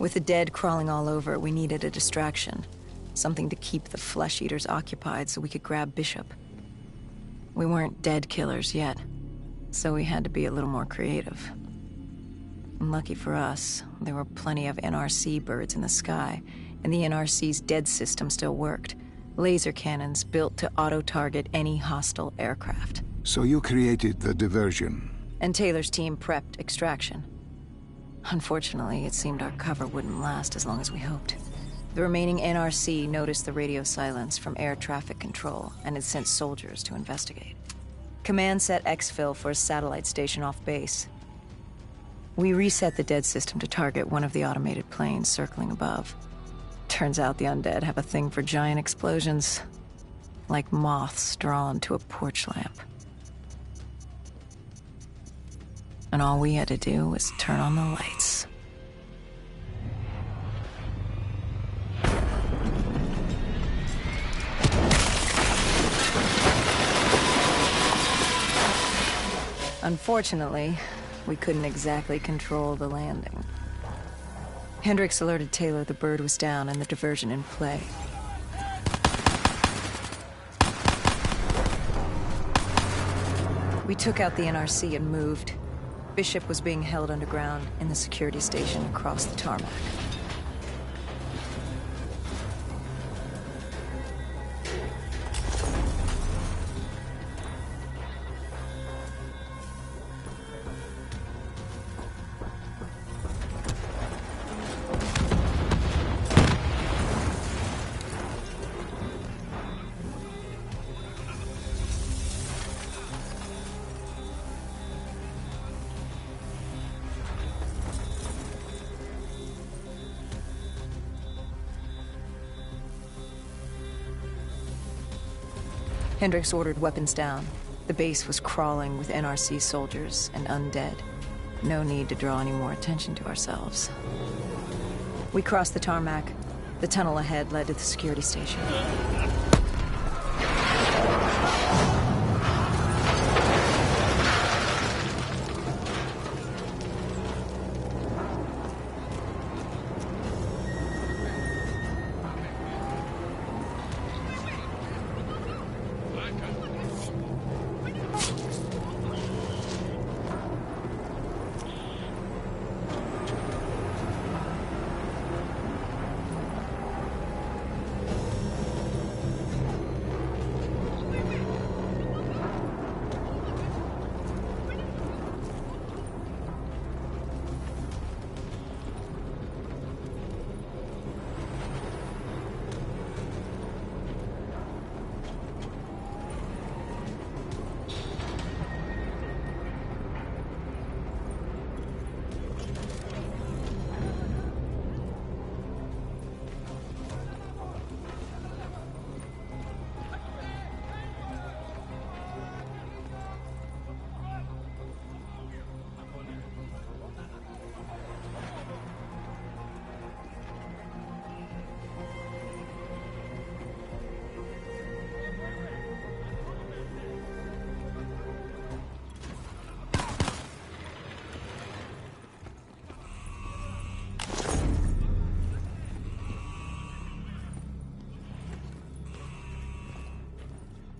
With the dead crawling all over, we needed a distraction. Something to keep the flesh eaters occupied so we could grab Bishop. We weren't dead killers yet, so we had to be a little more creative. And lucky for us, there were plenty of NRC birds in the sky, and the NRC's dead system still worked. Laser cannons built to auto-target any hostile aircraft. So you created the diversion. And Taylor's team prepped extraction. Unfortunately, it seemed our cover wouldn't last as long as we hoped. The remaining NRC noticed the radio silence from air traffic control and had sent soldiers to investigate. Command set exfil for a satellite station off base. We reset the dead system to target one of the automated planes circling above. Turns out the undead have a thing for giant explosions, like moths drawn to a porch lamp. And all we had to do was turn on the lights. Unfortunately, we couldn't exactly control the landing. Hendricks alerted Taylor the bird was down and the diversion in play. We took out the NRC and moved. Bishop was being held underground in the security station across the tarmac. Hendricks ordered weapons down. The base was crawling with NRC soldiers and undead. No need to draw any more attention to ourselves. We crossed the tarmac. The tunnel ahead led to the security station.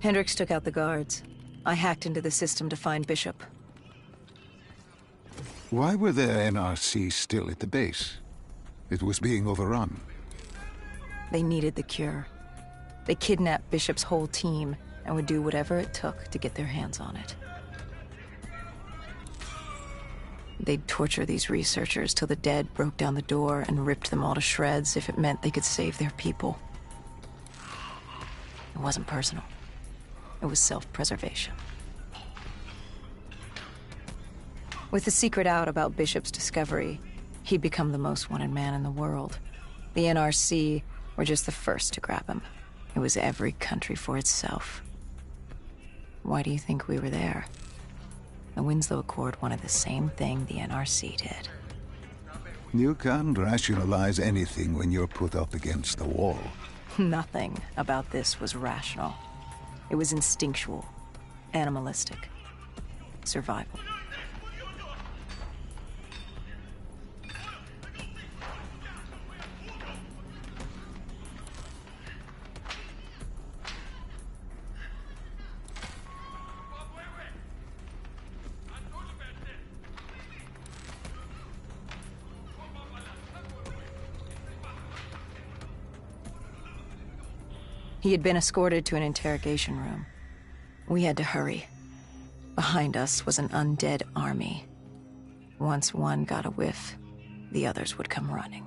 Hendricks took out the guards. I hacked into the system to find Bishop. Why were the NRC still at the base? It was being overrun. They needed the cure. They kidnapped Bishop's whole team and would do whatever it took to get their hands on it. They'd torture these researchers till the dead broke down the door and ripped them all to shreds if it meant they could save their people. It wasn't personal. It was self-preservation. With the secret out about Bishop's discovery, he'd become the most wanted man in the world. The NRC were just the first to grab him. It was every country for itself. Why do you think we were there? The Winslow Accord wanted the same thing the NRC did. You can't rationalize anything when you're put up against the wall. Nothing about this was rational. It was instinctual, animalistic, survival. He had been escorted to an interrogation room. We had to hurry. Behind us was an undead army. Once one got a whiff, the others would come running.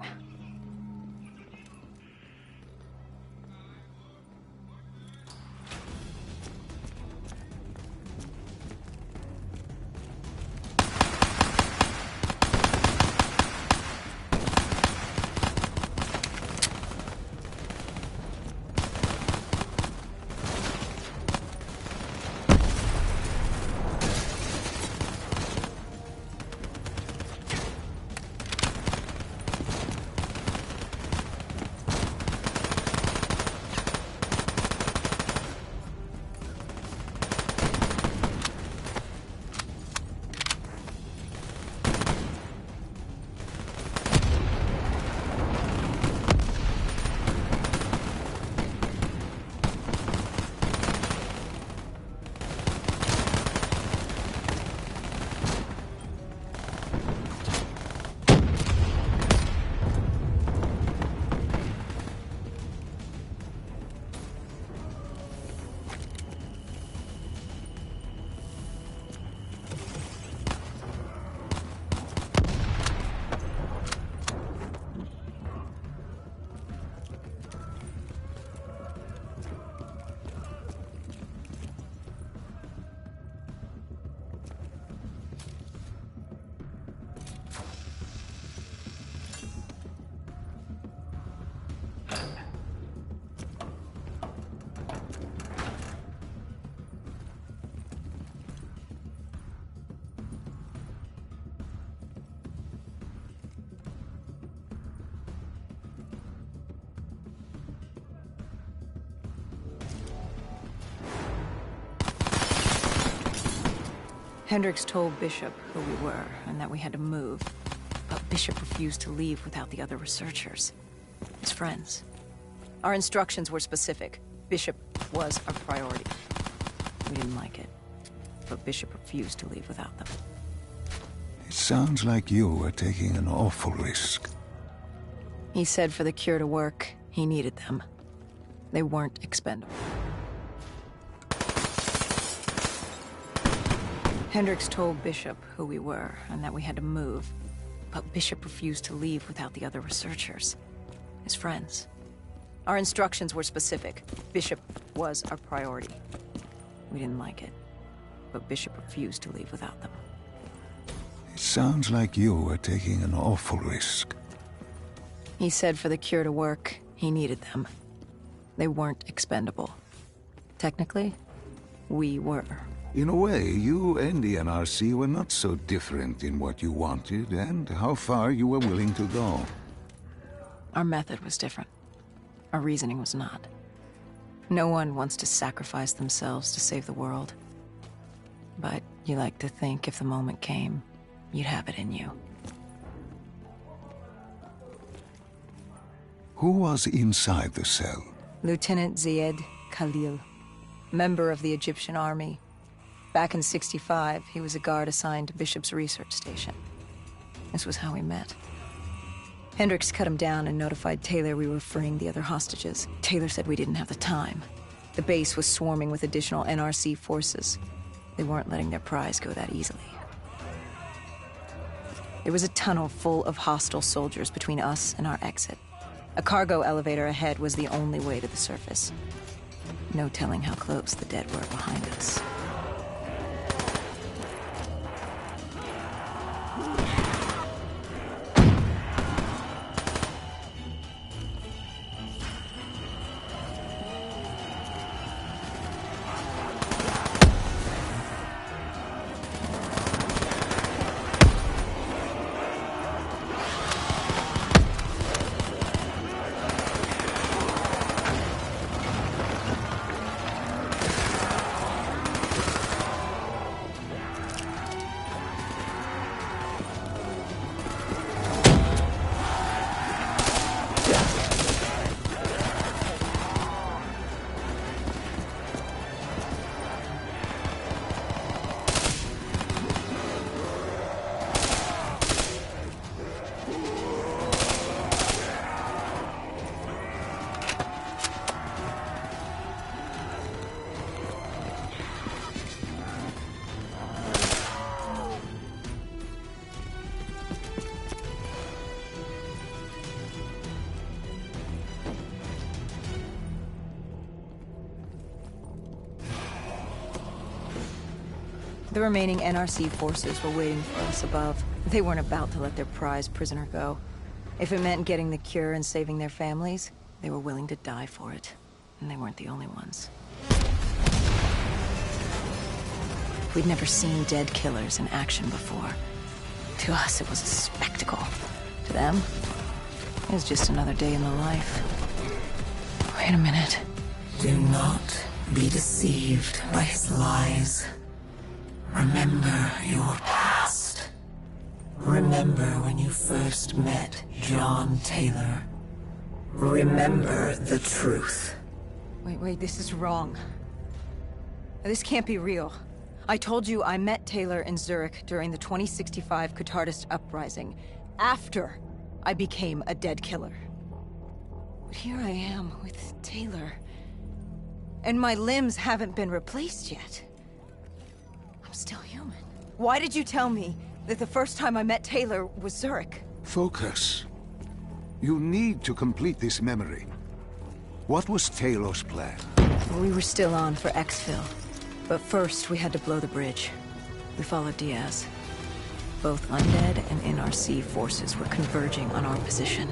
Hendricks told Bishop who we were and that we had to move, but Bishop refused to leave without the other researchers, his friends. Our instructions were specific. Bishop was our priority. We didn't like it, but Bishop refused to leave without them. It sounds like you were taking an awful risk. He said for the cure to work, he needed them. They weren't expendable. Hendricks told Bishop who we were and that we had to move, but Bishop refused to leave without the other researchers, his friends. Our instructions were specific. Bishop was our priority. We didn't like it, but Bishop refused to leave without them. It sounds like you were taking an awful risk. He said for the cure to work, he needed them. They weren't expendable. Technically, we were. In a way, you and the NRC were not so different in what you wanted and how far you were willing to go. Our method was different. Our reasoning was not. No one wants to sacrifice themselves to save the world. But you like to think if the moment came, you'd have it in you. Who was inside the cell? Lieutenant Zayed Khalil, member of the Egyptian army. Back in '65, he was a guard assigned to Bishop's research station. This was how we met. Hendricks cut him down and notified Taylor we were freeing the other hostages. Taylor said we didn't have the time. The base was swarming with additional NRC forces. They weren't letting their prize go that easily. There was a tunnel full of hostile soldiers between us and our exit. A cargo elevator ahead was the only way to the surface. No telling how close the dead were behind us. The remaining NRC forces were waiting for us above. They weren't about to let their prize prisoner go. If it meant getting the cure and saving their families, they were willing to die for it. And they weren't the only ones. We'd never seen dead killers in action before. To us, it was a spectacle. To them, it was just another day in the life. Wait a minute. Do not be deceived by his lies. Remember your past. Remember when you first met John Taylor. Remember the truth. Wait, this is wrong. This can't be real. I told you I met Taylor in Zurich during the 2065 Catardist Uprising, after I became a dead killer. But here I am with Taylor, and my limbs haven't been replaced yet. I'm still human. Why did you tell me that the first time I met Taylor was Zurich? Focus. You need to complete this memory. What was Taylor's plan? We were still on for exfil. But first, we had to blow the bridge. We followed Diaz. Both undead and NRC forces were converging on our position.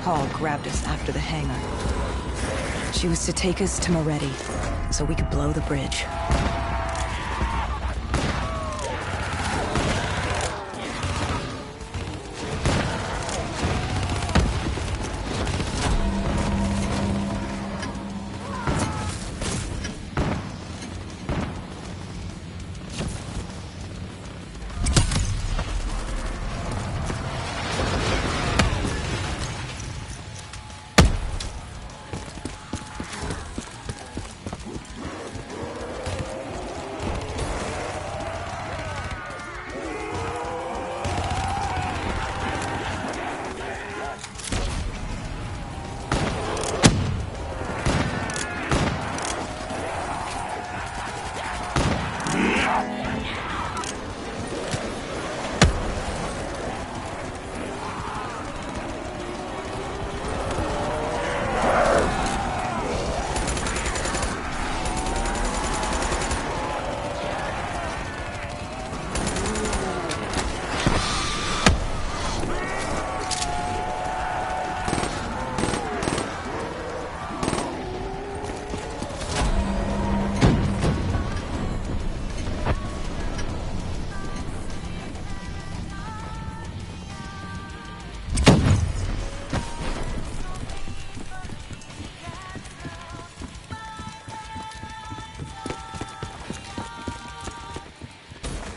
Paul grabbed us after the hangar. She was to take us to Moretti, so we could blow the bridge.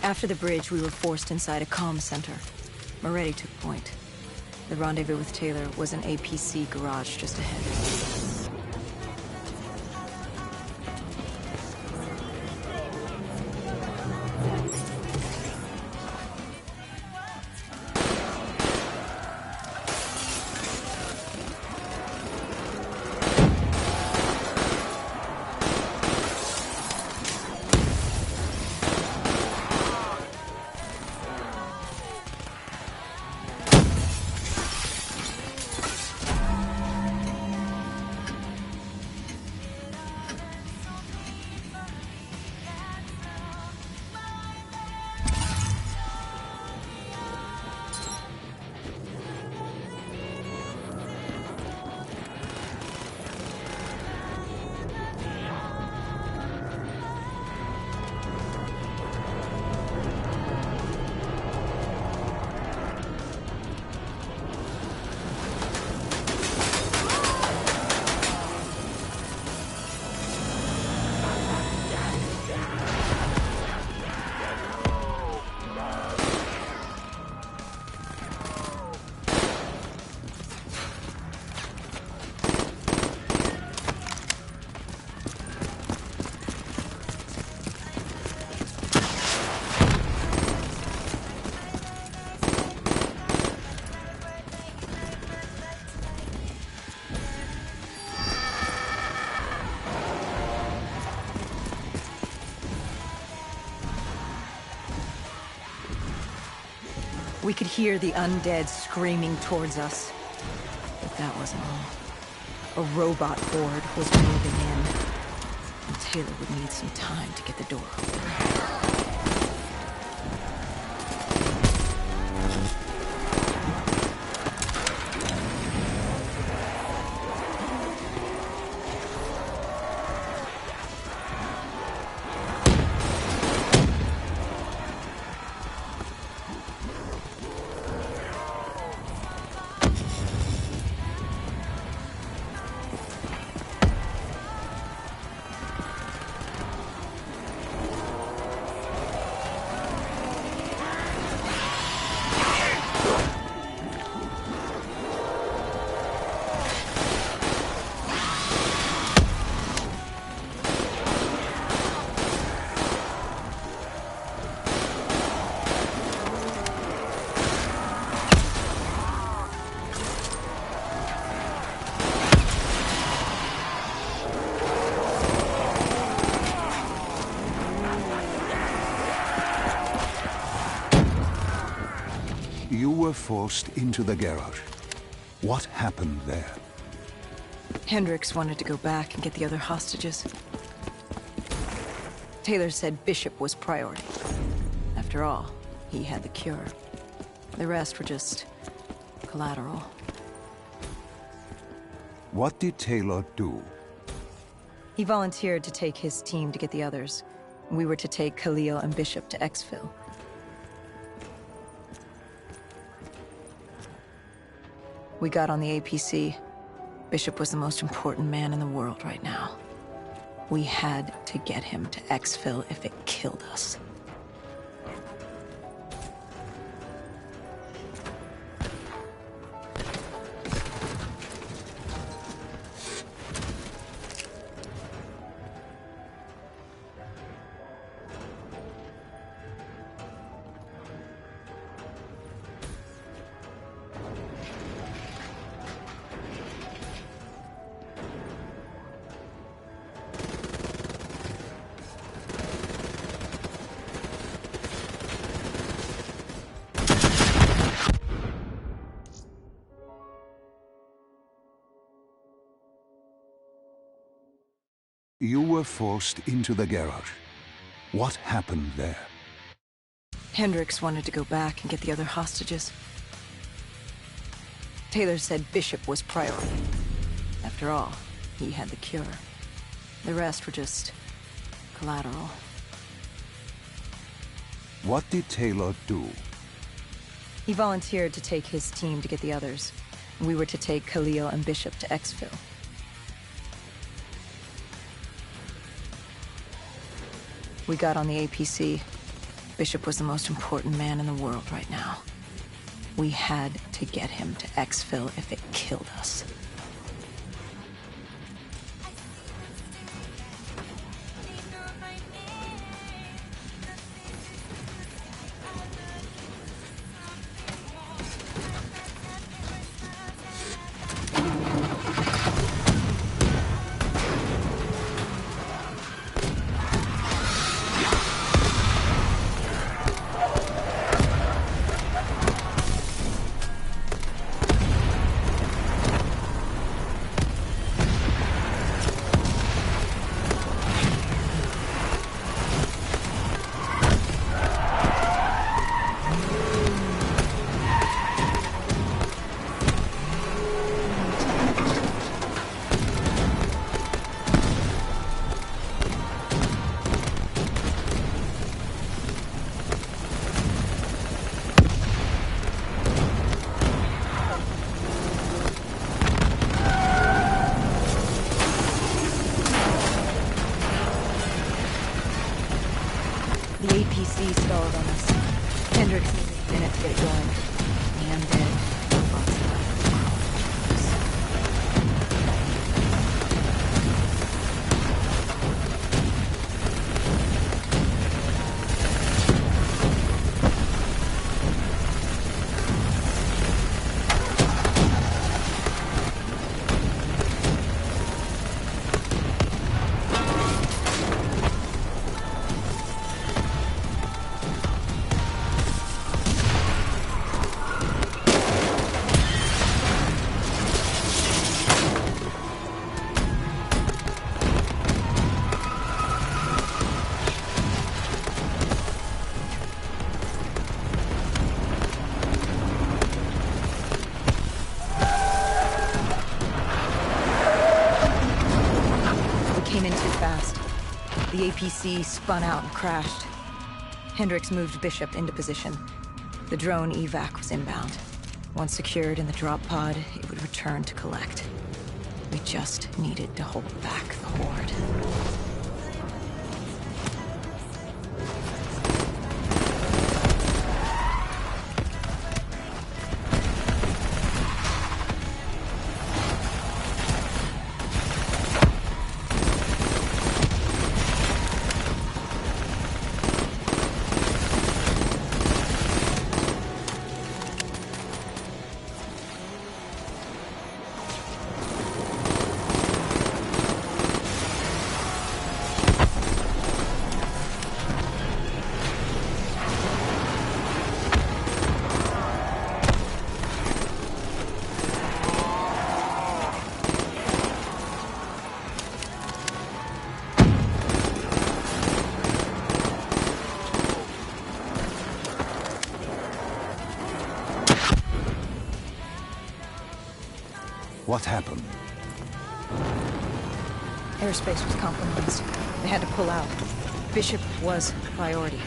After the bridge, we were forced inside a comm center. Moretti took point. The rendezvous with Taylor was an APC garage just ahead. We could hear the undead screaming towards us. But that wasn't all. A robot horde was moving in. And Taylor would need some time to get the door open. You were forced into the garage. What happened there? Hendricks wanted to go back and get the other hostages. Taylor said Bishop was priority. After all, he had the cure. The rest were just collateral. What did Taylor do? He volunteered to take his team to get the others. We were to take Khalil and Bishop to exfil. We got on the APC. Bishop was the most important man in the world right now. We had to get him to exfil if it killed us. You were forced into the garage. What happened there? Hendricks wanted to go back and get the other hostages. Taylor said Bishop was priority. After all, he had the cure. The rest were just collateral. What did Taylor do? He volunteered to take his team to get the others. We were to take Khalil and Bishop to exfil. We got on the APC. Bishop was the most important man in the world right now. We had to get him to exfil if it killed us. The APC stalled on us. Hendricks needed a minute to get it going. Me, I'm dead. Lots of life crawling towards us. The APC spun out and crashed. Hendricks moved Bishop into position. The drone evac was inbound. Once secured in the drop pod, it would return to collect. We just needed to hold back the horde. What happened? Airspace was compromised. They had to pull out. Bishop was priority.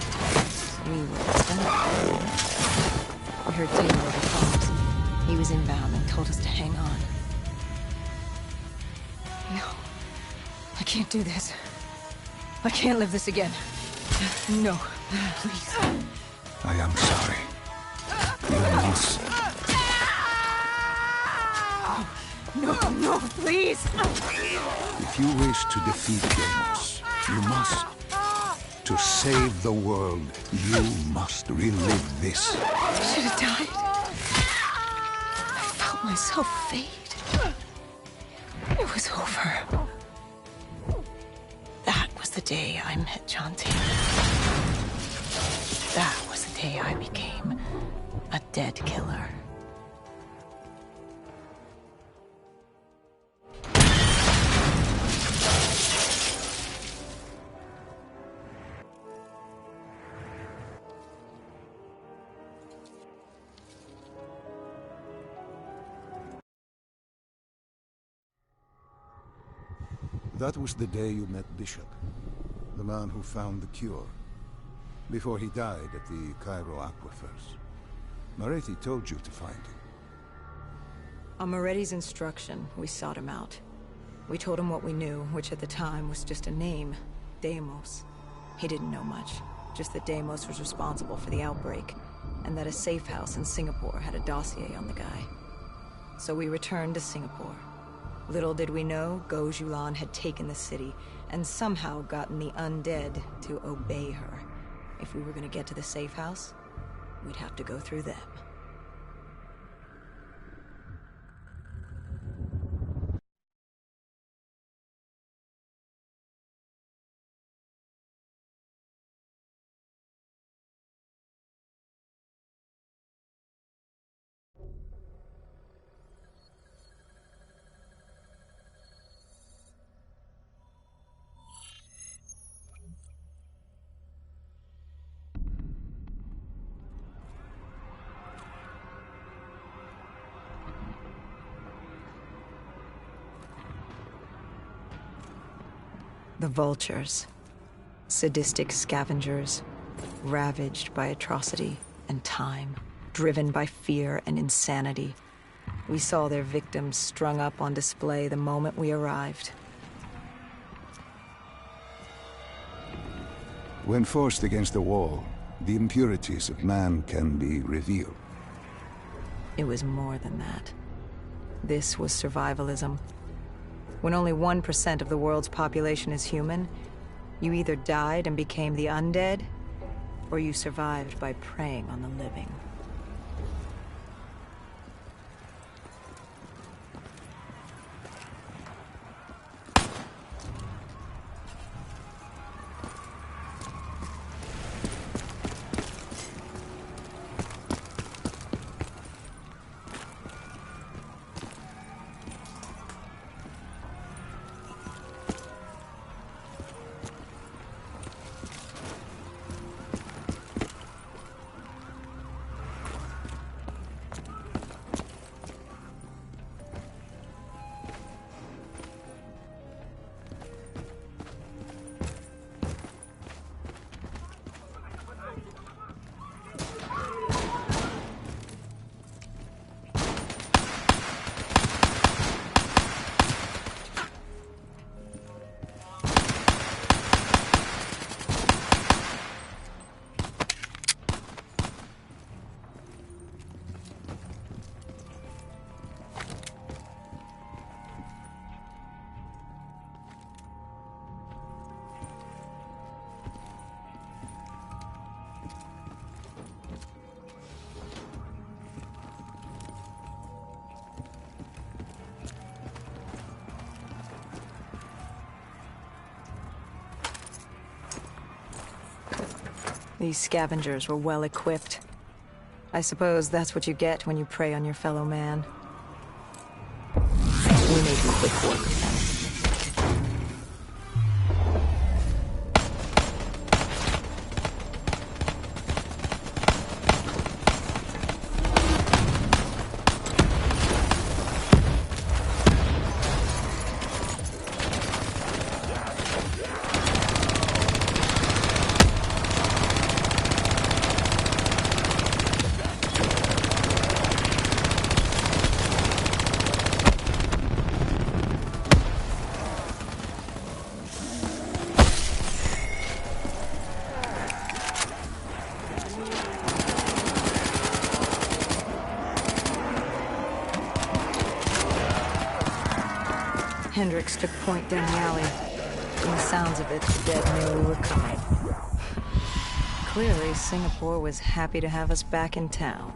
We were expendable. We heard Taylor over comms. He was inbound and told us to hang on. No. I can't do this. I can't live this again. No. Please. I am sorry. You must... No, please! If you wish to defeat Deimos, you must. To save the world, you must relive this. I should have died. I felt myself fade. It was over. That was the day I met John Taylor. That was the day I became a dead killer. That was the day you met Bishop, the man who found the cure, before he died at the Cairo aquifers. Moretti told you to find him. On Moretti's instruction, we sought him out. We told him what we knew, which at the time was just a name, Deimos. He didn't know much. just that Deimos was responsible for the outbreak, and that a safe house in Singapore had a dossier on the guy. So we returned to Singapore. Little did we know, Gojulan had taken the city, and somehow gotten the undead to obey her. If we were gonna get to the safe house, we'd have to go through them. The vultures. Sadistic scavengers, ravaged by atrocity and time, driven by fear and insanity. We saw their victims strung up on display the moment we arrived. When forced against the wall, the impurities of man can be revealed. It was more than that. This was survivalism. When only 1% of the world's population is human, you either died and became the undead, or you survived by preying on the living. These scavengers were well equipped. I suppose that's what you get when you prey on your fellow man. We made quick work of them. Hendricks took point down the alley. From the sounds of it, the dead knew we were coming. Clearly, Singapore was happy to have us back in town.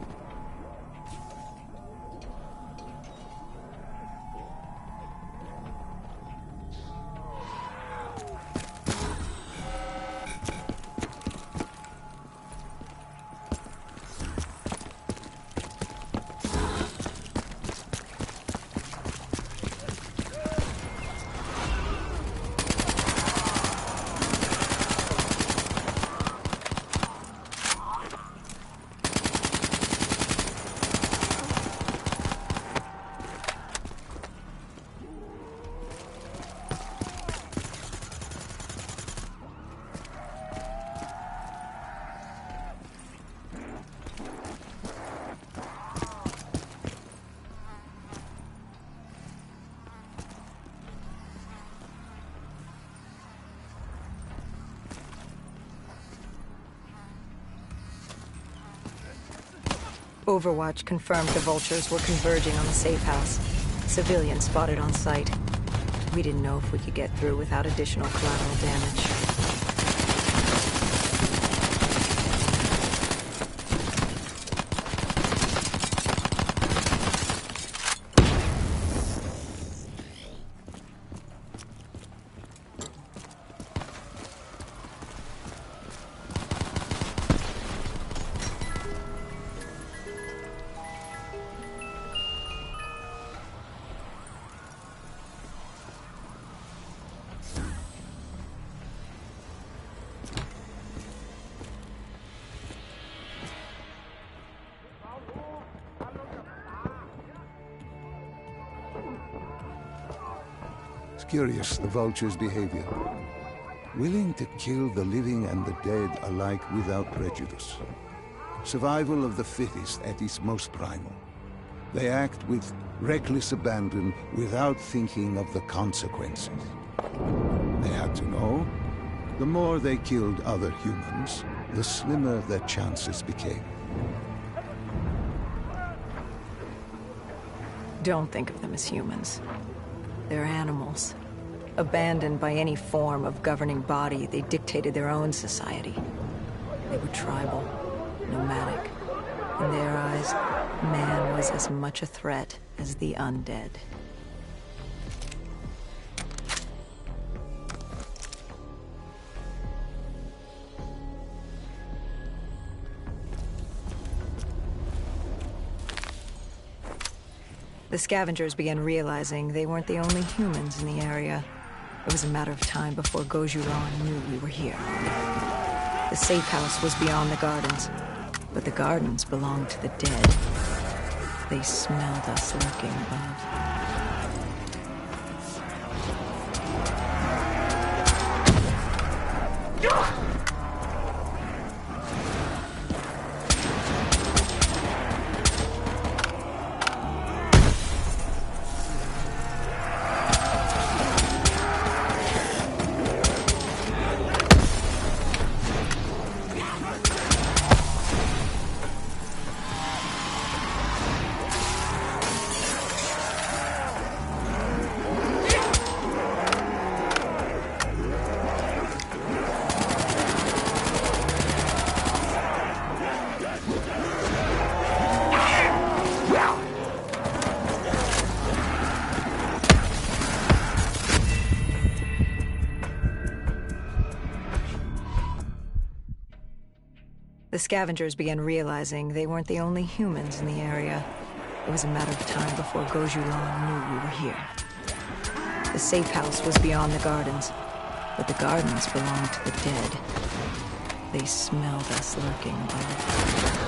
Overwatch confirmed the vultures were converging on the safe house. Civilians spotted on site. We didn't know if we could get through without additional collateral damage. It's curious, the vulture's behavior. Willing to kill the living and the dead alike without prejudice. Survival of the fittest at its most primal. They act with reckless abandon without thinking of the consequences. They had to know. The more they killed other humans, the slimmer their chances became. Don't think of them as humans. They're animals. Abandoned by any form of governing body, they dictated their own society. They were tribal, nomadic. In their eyes, man was as much a threat as the undead. The scavengers began realizing they weren't the only humans in the area. It was a matter of time before Gojulan knew we were here. The safe house was beyond the gardens, but the gardens belonged to the dead. They smelled us lurking above. The scavengers began realizing they weren't the only humans in the area. It was a matter of time before Gojulan knew we were here. The safe house was beyond the gardens, but the gardens belonged to the dead. They smelled us lurking above.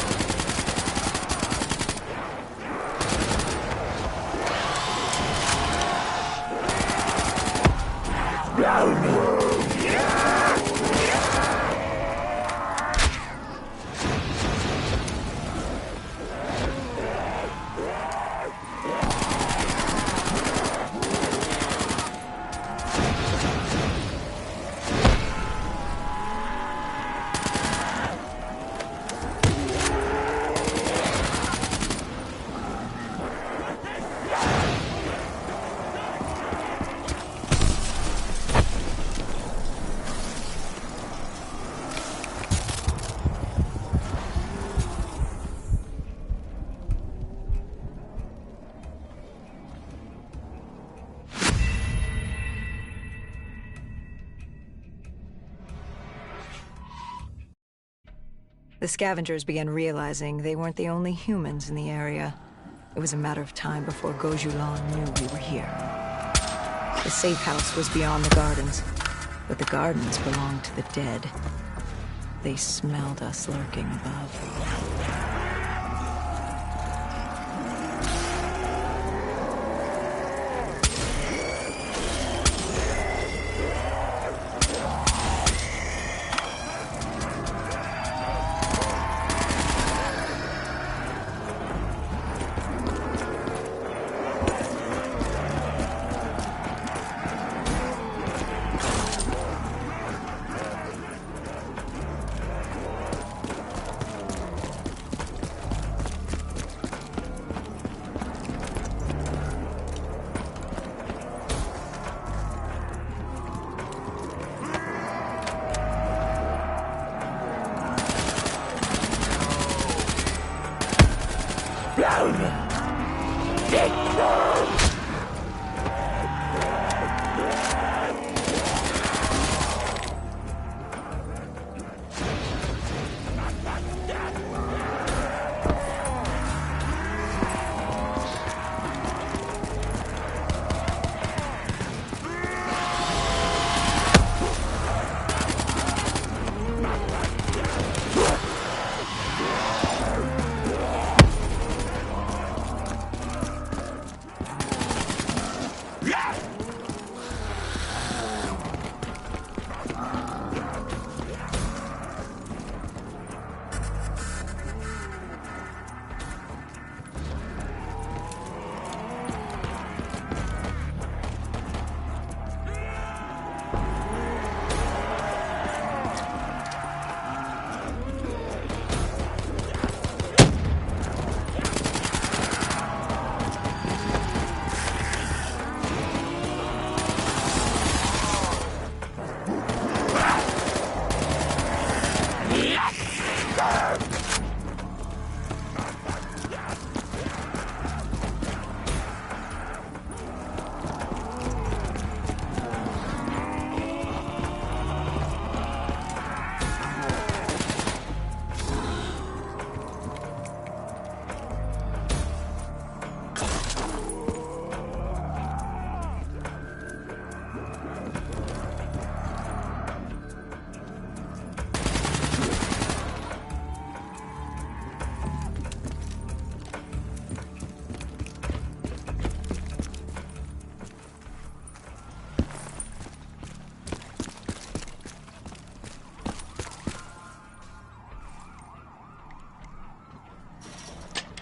The scavengers began realizing they weren't the only humans in the area. It was a matter of time before Gojulan knew we were here. The safe house was beyond the gardens, but the gardens belonged to the dead. They smelled us lurking above.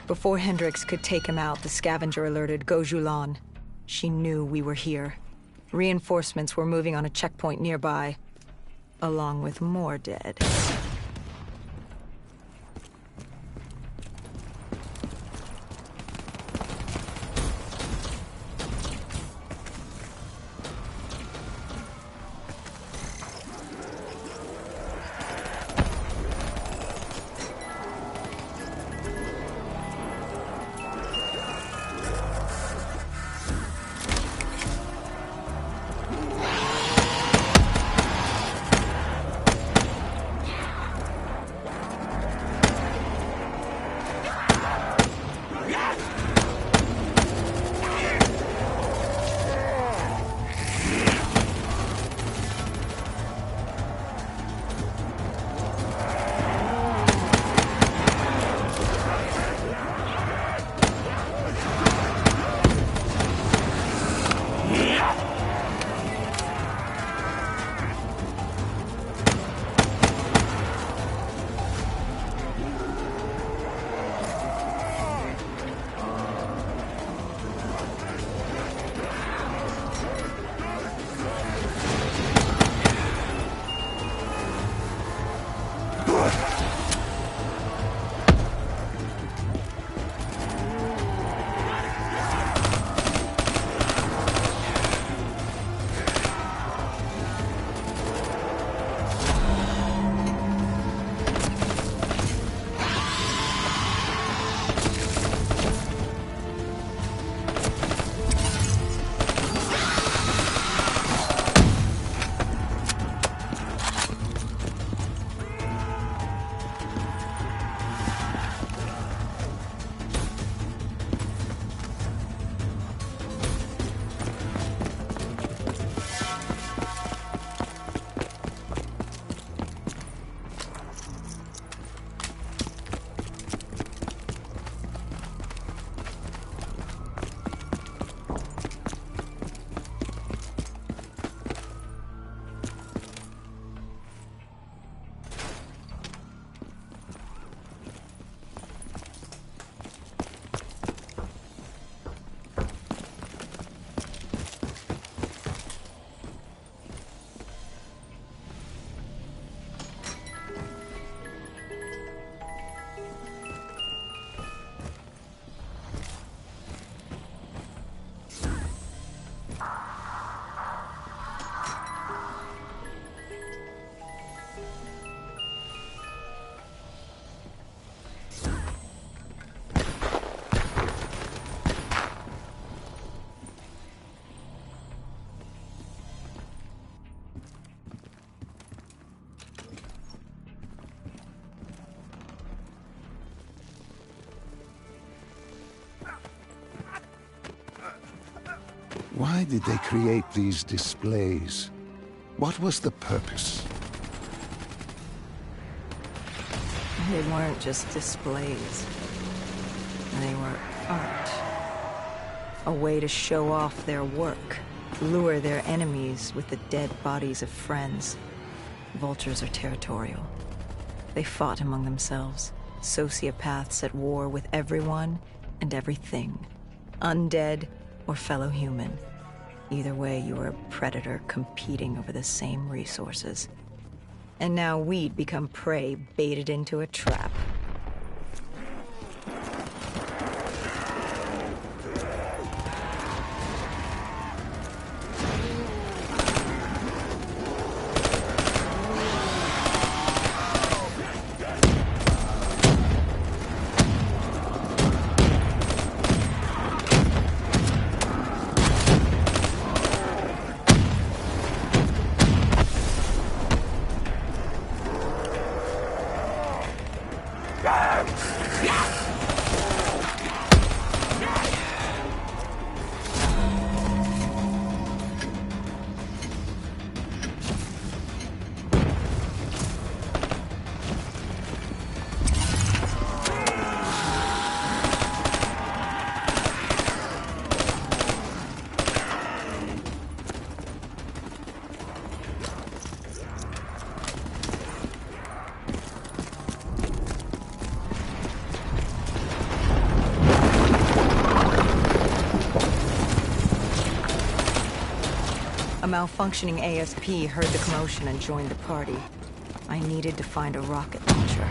Before Hendricks could take him out, the scavenger alerted Gojulan. She knew we were here. Reinforcements were moving on a checkpoint nearby, along with more dead. Why did they create these displays? What was the purpose? They weren't just displays. They were art. A way to show off their work, lure their enemies with the dead bodies of friends. Vultures are territorial. They fought among themselves, sociopaths at war with everyone and everything. Undead or fellow human. Either way, you were a predator competing over the same resources. And now we'd become prey baited into a trap. A malfunctioning ASP heard the commotion and joined the party. I needed to find a rocket launcher.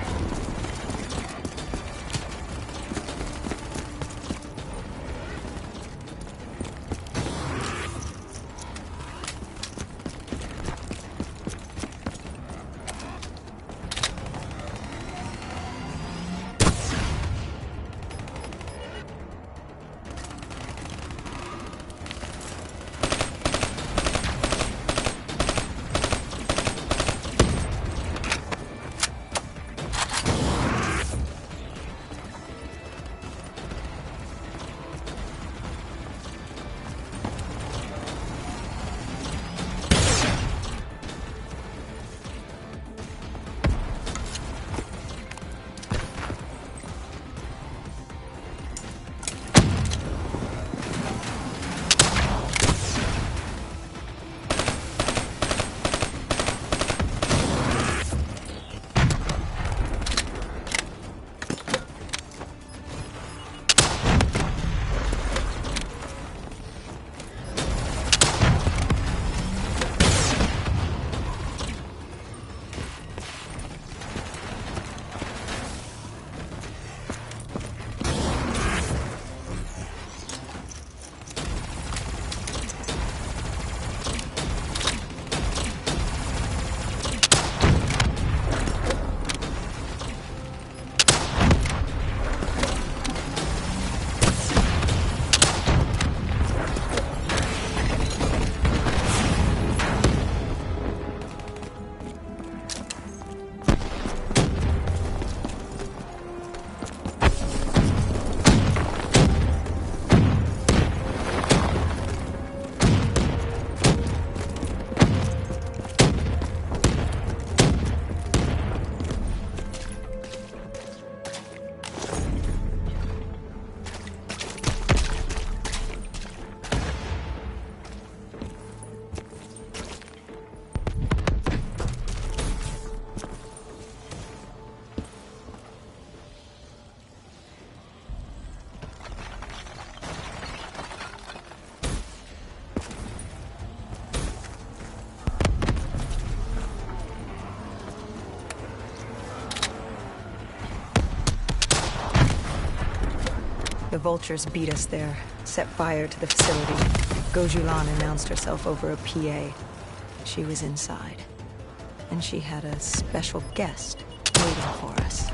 The vultures beat us there, set fire to the facility. Gojulan announced herself over a PA. She was inside. And she had a special guest waiting for us.